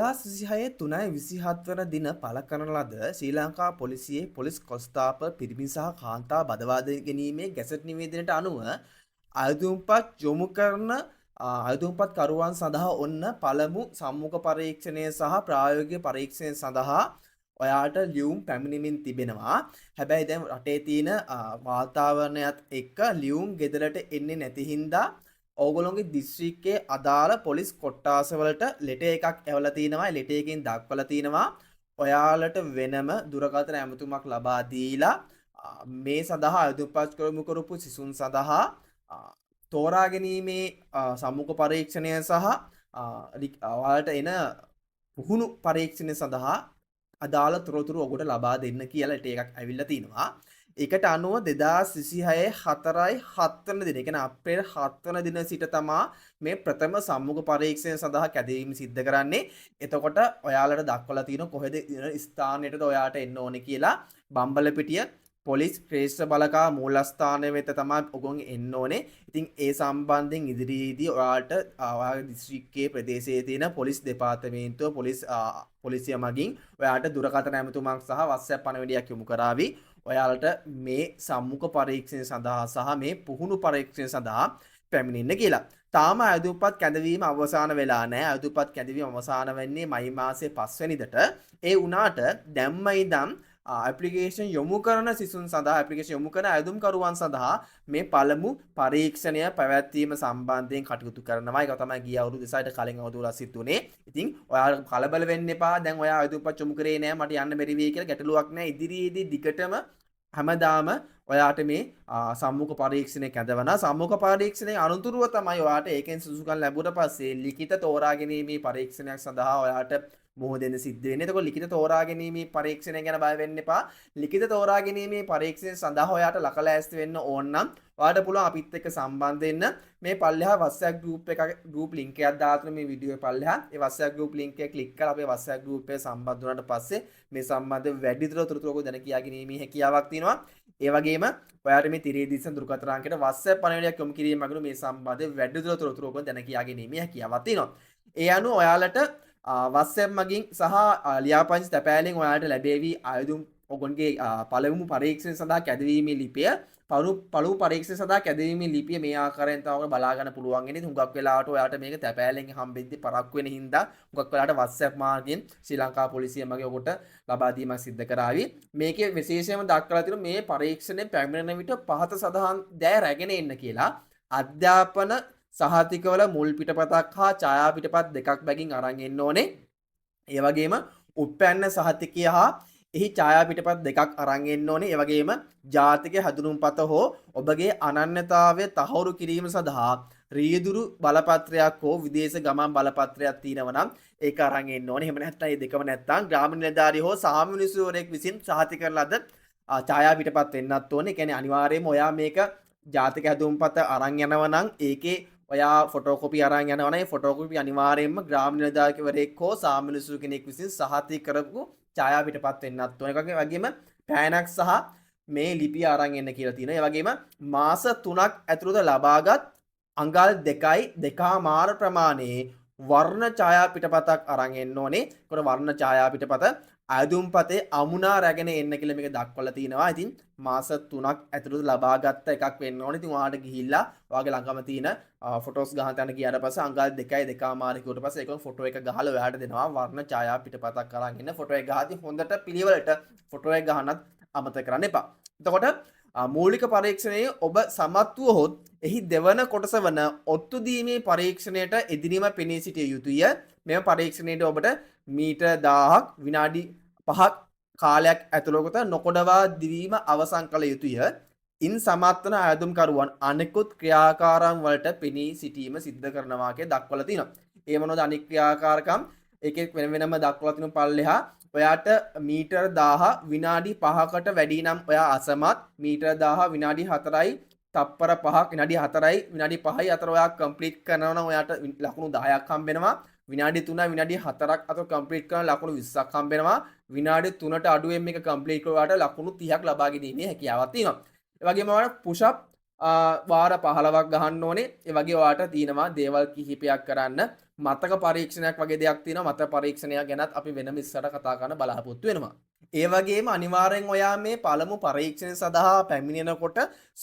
2026 3/27 වන දින පළ කරන ලද ශ්‍රී ලංකා පොලිසියේ පොලිස් කොස්තාපල් පිරිමි සහ කාන්තා බදවා ගැනීමේ ගැසට් නිවේදනයට අනුව අයදුම්පත් කරුවන් සඳහා ඔන්න පළමු සම්මුඛ පරීක්ෂණය සහ ප්‍රායෝගික පරීක්ෂණය සඳහා ඔයාට ලියුම් පැමිණෙමින් තිබෙනවා. හැබැයි දැන් රටේ තියෙන වාතාවරණයත් එක්ක ලියුම් ගෙදරට එන්නේ නැති හින්දා ඕගොල්ලෝගේ දිස්ත්‍රික්කයේ අදාළ පොලිස් කොට්ටාසවලට ලෙටර් එකක් එවලා තිනවා. ලෙටර් එකකින් දක්වලා තිනවා ඔයාලට වෙනම දුරකථන ඇමතුමක් ලබා දීලා මේ සඳහා අයදුම්පත් කරපු සිසුන් සඳහා තෝරා ගැනීමේ සම්මුඛ පරීක්ෂණය සහ ඔයාලට එන පුහුණු පරීක්ෂණය සඳහා අදාළ තොරතුරු ඔබට ලබා දෙන්න කියලා ලෙටර් එකක් ඇවිල්ලා තිනවා. ඒකට අනුව 2026 4 වෙනි දින, ඒ කියන්නේ අප්‍රේල් 7 වෙනි දින සිට තමා මේ ප්‍රථම සම්මුඛ පරීක්ෂණය සඳහා කැඳවීම සිද්ධ කරන්නේ. එතකොට ඔයාලට දක්වලා තියෙන කොහෙද ස්ථානයටද ඔයාලට එන්න ඕනේ කියලා බම්බලපිටිය පොලිස් ශ්‍රේෂ්ඨ බලකා මූලස්ථානය වෙත තමයි ඔගොන් එන්න ඕනේ. ඉතින් ඒ සම්බන්ධයෙන් ඉදිරියේදී ඔයාලට ඔයාගේ දිස්ත්‍රික්කයේ ප්‍රදේශයේ තියෙන පොලිස් දෙපාර්තමේන්තුව පොලිසිය මගින් ඔයාලට දුරකථන ඇමතුමක් සහ WhatsApp පණිවිඩයක් යොමු කරાવી. ඔයාලට මේ සම්මුඛ පරීක්ෂණය සඳහා සහ මේ පුහුණු පරීක්ෂණය සඳහා පැමිණෙන්න කියලා. තාම අයදුම්පත් කැඳවීම අවසන් වෙලා නැහැ. අයදුම්පත් කැඳවීම අවසන් වෙන්නේ මයි මාසේ 5 වෙනිදාට. ඒ වුණාට දැම්ම ඉඳන් ඇප්ලිකේෂන් යොමු කරන සිසුන් සඳහා ඇප්ලිකේෂන් යොමු කරන අයදුම්කරුවන් සඳහා මේ පළමු පරීක්ෂණය පැවැත්වීම සම්බන්ධයෙන් කටයුතු කරනවා. ඒක තමයි ගිය අවුරුදු 2ට කලින් අවුරුදු වල සිදුුනේ. ඉතින් ඔයාලා කලබල වෙන්න එපා. දැන් ඔයා අයදුම්පත් යොමු කරේ නෑ මට යන්න බැරි වෙයි කියලා ගැටලුවක් නෑ. ඉදිරියේදී දිගටම හැමදාම ඔයාට මේ සම්මුඛ පරීක්ෂණය කැඳවනවා. සම්මුඛ පරීක්ෂණයේ අනුතුරුව තමයි ඔයාට ඒකෙන් සුසුකම් ලැබුවට පස්සේ ලිඛිත තෝරා ගැනීමේ පරීක්ෂණයක් සඳහා ඔයාට මොහොතෙන් සිද්ධ වෙන්නේ. එතකොට ලිඛිත තෝරා ගැනීමේ පරීක්ෂණය ගැන බය වෙන්න එපා. ලිඛිත තෝරා ගැනීමේ පරීක්ෂණය සඳහා ඔයාට ලකලෑස්ති වෙන්න ඕන නම් ඔයාට පුළුවන් අපිත් එක්ක සම්බන්ධ වෙන්න. මේ පල්ලෙහා WhatsApp group link එකක් දාලා මේ වීඩියෝ පල්ලෙහා ඒ WhatsApp group link එක ක්ලික් කරලා අපේ WhatsApp group එකට සම්බන්ධ වුණාට පස්සේ මේ සම්බන්ධ වැඩිදුර තොරතුරු දැන කියා ගැනීමේ හැකියාවක් තියෙනවා. ඒ වගේම ඔයාට මේ තිරේ දිස්ස දුරකථන අංකයට WhatsApp පණිවිඩයක් යොමු කිරීම මගින් මේ සම්බන්ධ වැඩිදුර තොරතුරු දැන කියා ගැනීමේ හැකියාවක් තියෙනවා. ඒ අනුව ඔයාලට WhatsApp මගින් සහ ලියාපදිංචි තැපෑලෙන් ඔයාලට ලැබෙවි ආයුධම් ඔගොන්ගේ පළමු පරීක්ෂණ සඳහා කැඳවීමේ ලිපිය පළමු පරීක්ෂණ සඳහා කැඳවීමේ ලිපිය මේ ආකාරයෙන් තමයි ඔයාලට බලා ගන්න පුළුවන් වෙන්නේ. හුඟක් වෙලාවට ඔයාලට මේක තැපෑලෙන් හම්බෙද්දි පරක්කු වෙන හින්දා හුඟක් වෙලාවට WhatsApp මාර්ගයෙන් ශ්‍රී ලංකා පොලිසිය මගේ ඔබට ලබා දීමක් සිද්ධ කරાવી. මේකේ විශේෂයෙන්ම දක්වලා තියෙනවා මේ පරීක්ෂණය පැමිණෙන විට පහත සඳහන් දෑ රැගෙන එන්න කියලා. අධ්‍යාපන සහතිකවල මුල් පිටපතක් හා ඡායා පිටපත් දෙකක් බැගින් අරන් එන්න ඕනේ. ඒ වගේම උප්පැන්න සහතිකය හා එහි ඡායා පිටපත් දෙකක් අරන් එන්න ඕනේ. ඒ වගේම ජාතික හැඳුනුම්පත හෝ ඔබගේ අනන්‍යතාවය තහවුරු කිරීම සඳහා රියදුරු බලපත්‍රයක් හෝ විදේශ ගමන් බලපත්‍රයක් තියෙනවා නම් ඒක අරන් එන්න ඕනේ. එහෙම නැත්නම් මේ දෙකම නැත්නම් ග්‍රාම නිලධාරී හෝ සාමිනිසුවරයෙක් විසින් සහතික කරන ලද ඡායා පිටපත් වෙන්නත් ඕනේ. ඒ කියන්නේ අනිවාර්යයෙන්ම ඔයා මේක ජාතික හැඳුම්පත අරන් යනවා නම් ඒකේ ඔයා ෆොටෝකොපි අරන් යනවා නම් ඒ ෆොටෝකොපි අනිවාර්යයෙන්ම ග්‍රාම නිලධාරිවරයෙක් හෝ සාමිනිසු කෙනෙක් විසින් සහතික කරපු ඡායා පිටපත් වෙන්නත් ඕනේ. ඒ වගේම පෑනක් සහ මේ ලිපිය අරන් එන්න කියලා තියෙනවා. ඒ වගේම මාස 3ක් ඇතුළත ලබාගත් අඟල් 2.2 ප්‍රමාණයේ වර්ණ ඡායා පිටපතක් අරන් එන්න ඕනේ. ඒකට වර්ණ ඡායා පිටපත අයදුම්පතේ අමුණා රැගෙන එන්න කියලා මේක දක්වලා තිනවා. ඉතින් මාස 3ක් ඇතුළත ලබාගත් එකක් වෙන්න ඕනේ. ඉතින් ඔයාලට ගිහිල්ලා ඔයාගේ ළඟම තියෙන ෆොටෝස් ගහන්න යන ගියාට පස්සේ අඟල් 2.2 කිව්වට පස්සේ ඒක ෆොටෝ එක ගහලා ඔයාලට දෙනවා වර්ණ ඡායා පිටපතක් අරන් එන්න. ෆොටෝ එක ගහද්දි හොඳට පිළිවෙලට ෆොටෝ එක ගහන්නත් අමතක කරන්න එපා. එතකොට මූලික පරීක්ෂණයේ ඔබ සමත් වුවහොත් එහි දෙවන කොටස වන ඔත්තු දීමේ පරීක්ෂණයට එදිනෙම පෙනී සිටිය යුතුය. මෙම පරීක්ෂණයට ඔබට මීටර් 1000ක් විනාඩි 5ක් කාලයක් ඇතුළත නොකොඩවා දිවීම අවසන් කළ යුතුය. ඉන් සමත් වන අයදුම්කරුවන් අනෙකුත් ක්‍රියාකාරම් වලට පෙනී සිටීම සිද්ධ කරනවා කියලා දක්වලා තියෙනවා. ඒ මොනවද අනික් ක්‍රියාකාරකම්? ඒකෙත් වෙනම දක්වලා තියෙන පල්ලෙහා ඔයාට මීටර් 1000 විනාඩි 5කට වැඩි නම් ඔයා අසමත්. මීටර් 1000 විනාඩි 4යි තප්පර 5ක් විනාඩි 4යි විනාඩි 5යි අතර ඔයා කම්ප්ලීට් කරනවා නම් ඔයාට ලකුණු 10ක් හම්බෙනවා. විනාඩි 3යි විනාඩි 4ක් අතර කම්ප්ලීට් කරන ලකුණු 20ක් හම්බෙනවා. විනාඩි 3ට අඩුවෙන් මේක කම්ප්ලීට් කරුවාට ලකුණු 30ක් ලබා ගැනීමේ හැකියාවක් තියෙනවා. ඒ වගේම ඔයාලා පුෂ් අප් වාර 15ක් ගහන්න ඕනේ. ඒ වගේ ඔයාට තියෙනවා දේවල් කිහිපයක් කරන්න. මතක පරීක්ෂණයක් වගේ දෙයක් තියෙනවා. මතක පරීක්ෂණයක් ගැනත් අපි වෙනම ඉස්සරහට කතා කරන්න බලාපොරොත්තු වෙනවා. ඒ වගේම අනිවාර්යෙන් ඔයා මේ පළමු පරීක්ෂණය සඳහා පැමිණෙනකොට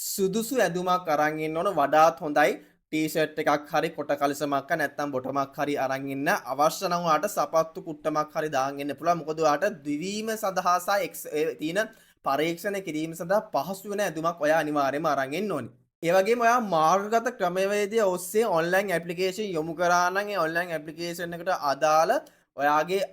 සුදුසු ඇඳුමක් අරන් ඉන්න ඕන. වඩාත් හොඳයි ටී-ෂර්ට් එකක් හරි කොට කලිසමක් නැත්නම් බොටමක් හරි අරන් ඉන්න. අවශ්‍ය නම් ඔයාට සපත්තු කුට්ටමක් හරි දාගෙන ඉන්න පුළුවන්. මොකද ඔයාට දිවීම සඳහා සහ තියෙන පරීක්ෂණ කිරීම සඳහා පහසු වෙන ඇඳුමක් ඔයා අනිවාර්යයෙන්ම අරන් එන්න ඕනේ. ඒ වගේම ඔයා මාර්ගගත ක්‍රමවේදය ඔස්සේ ඔන්ලයින් ඇප්ලිකේෂන් යොමු කරා නම් ඒ ඔන්ලයින් ඇප්ලිකේෂන් එකට අදාළ ඔයාගේ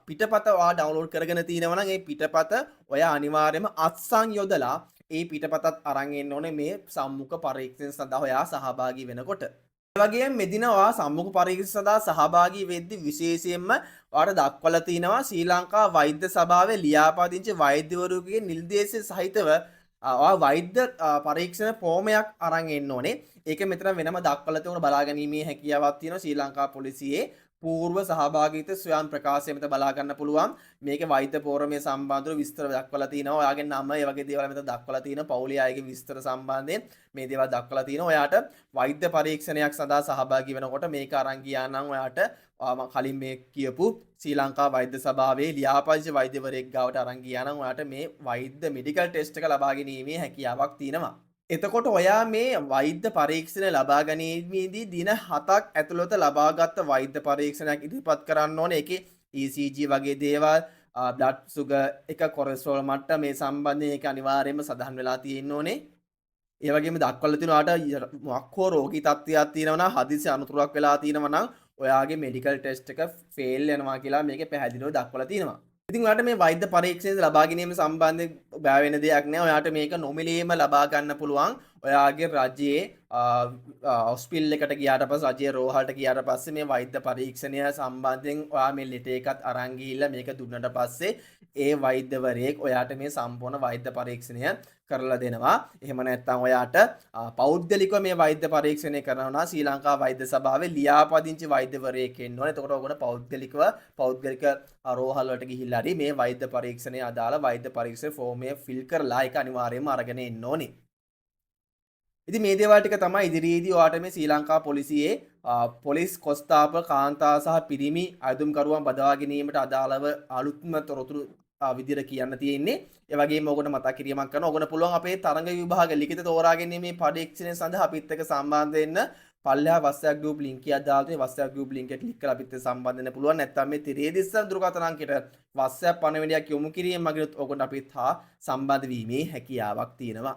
පිටපත ඔයා ඩවුන්ලෝඩ් කරගෙන තියෙනවා නම් ඒ පිටපත ඔයා අනිවාර්යයෙන්ම අත්සන් යොදලා ඒ පිටපතත් අරන් එන්න ඕනේ මේ සම්මුඛ පරීක්ෂණ සඳහා ඔයා සහභාගී වෙනකොට. ඒ වගේම මෙදින ඔයා සම්මුඛ පරීක්ෂණ සඳහා සහභාගී වෙද්දී විශේෂයෙන්ම ඔයාට දක්වලා තිනවා ශ්‍රී ලංකා වෛද්‍ය සභාවේ ලියාපදිංචි වෛද්‍යවරුන්ගේ නිර්දේශ සහිතව වෛද්‍ය පරීක්ෂණ ෆෝමයක් අරන් එන්න ඕනේ. ඒක මෙතන වෙනම දක්වලා තියෙන බලා ගැනීමේ හැකියාවක් තියෙනවා ශ්‍රී ලංකා පොලිසියේ పూర్ව සහභාගීත්ව ස්වයං ප්‍රකාශය මෙතන බලා ගන්න පුළුවන්. මේකේ වෛද්‍ය පෝරමේ සම්බන්ධව විස්තර දක්වලා තිනවා. ඔයාගේ නම ඒ වගේ දේවල් මෙතන දක්වලා තිනවා. පවුලේ අයගේ විස්තර සම්බන්ධයෙන් මේ දේවල් දක්වලා තිනවා. ඔයාට වෛද්‍ය පරීක්ෂණයක් සඳහා සහභාගී වෙනකොට මේක අරන් ගියා නම් ඔයාට කලින් මේ කියපු ශ්‍රී ලංකා වෛද්‍ය සභාවේ ලියාපදිංචි වෛද්‍යවරයෙක් ගාවට අරන් ගියා නම් ඔයාට මේ වෛද්‍ය මෙඩිකල් ටෙස්ට් එක ලබා ගැනීමේ හැකියාවක් තියෙනවා. එතකොට ඔයා මේ වෛද්‍ය පරීක්ෂණ ලබා ගැනීමේදී දින 7ක් ඇතුළත ලබාගත් වෛද්‍ය පරීක්ෂණයක් ඉදිරිපත් කරන්න ඕනේ. ඒකේ ECG වගේ දේවල්, බ්ලඩ් සුගර් එක, කොලෙස්ටරෝල් මට්ටම මේ සම්බන්ධයෙන් ඒක අනිවාර්යයෙන්ම සඳහන් වෙලා තියෙන්න ඕනේ. ඒ වගේම දක්වලා තියෙනවා ඔයාට මොකක් හෝ රෝගී තත්ත්වයක් තියෙනවා නම්, හදිසි අනතුරක් වෙලා තියෙනවා නම් ඔයාගේ මෙඩිකල් ටෙස්ට් එක ෆේල් වෙනවා කියලා මේකේ පැහැදිලිව දක්වලා තියෙනවා. ඉතින් ඔයාට මේ වෛද්‍ය පරීක්ෂණ ලබා ගැනීම සම්බන්ධයෙන් බය වෙන දෙයක් නෑ. ඔයාට මේක නොමිලේම ලබා ගන්න පුළුවන්. ඔයාගේ රජයේ හොස්පිටල් එකට ගියාට පස්සේ, රජයේ රෝහලට ගියාට පස්සේ මේ වෛද්‍ය පරීක්ෂණය සම්බන්ධයෙන් ඔයා මේ ලෙටර් එකත් අරන් ගිහිල්ලා මේක දුන්නට පස්සේ ඒ වෛද්‍යවරයෙක් ඔයාට මේ සම්පූර්ණ වෛද්‍ය පරීක්ෂණය කරලා දෙනවා. එහෙම නැත්නම් ඔයාට පෞද්ගලිකව මේ වෛද්‍ය පරීක්ෂණය කරනවා නම් ශ්‍රී ලංකා වෛද්‍ය සභාවේ ලියාපදිංචි වෛද්‍යවරයෙක් ඉන්න ඕනේ. එතකොට ඔයගොල්ලෝ පෞද්ගලික රෝහල වලට ගිහිල්ලා හරි මේ වෛද්‍ය පරීක්ෂණයේ අදාළ වෛද්‍ය පරීක්ෂණ ෆෝම් එක ෆිල් කරලා ඒක අනිවාර්යයෙන්ම අරගෙන එන්න ඕනේ. ඉතින් මේ දේවල් ටික තමයි ඉදිරියේදී ඔයාට මේ ශ්‍රී ලංකා පොලිසියේ පොලිස් කොස්තාපල් කාන්තා සහ පිරිමි අයදුම්කරුවන් බදවා ගැනීමට අදාළව අලුත්ම තොරතුරු විදිහට කියන්න තියෙන්නේ. ඒ වගේම ඔයගොල්ලෝ මතක් කිරීමක් කරනවා. ඔයගොල්ලෝ පුළුවන් අපේ තරඟ විභාග ලිඛිත තෝරා ගැනීමේ පරීක්ෂණය සඳහා අපිත් එක්ක සම්බන්ධ වෙන්න. පල්ලෙහා WhatsApp group link එකක් දාලා තියෙනවා. WhatsApp group link එක ක්ලික් කරලා අපිත් එක්ක සම්බන්ධ වෙන්න පුළුවන්. නැත්නම් මේ තිරේදිස්ස දුරකථන අංකයට WhatsApp පණිවිඩයක් යොමු කිරීම මගින් ඔයගොල්ලෝ අපිත් හා සම්බන්ධ වීමේ හැකියාවක් තියෙනවා.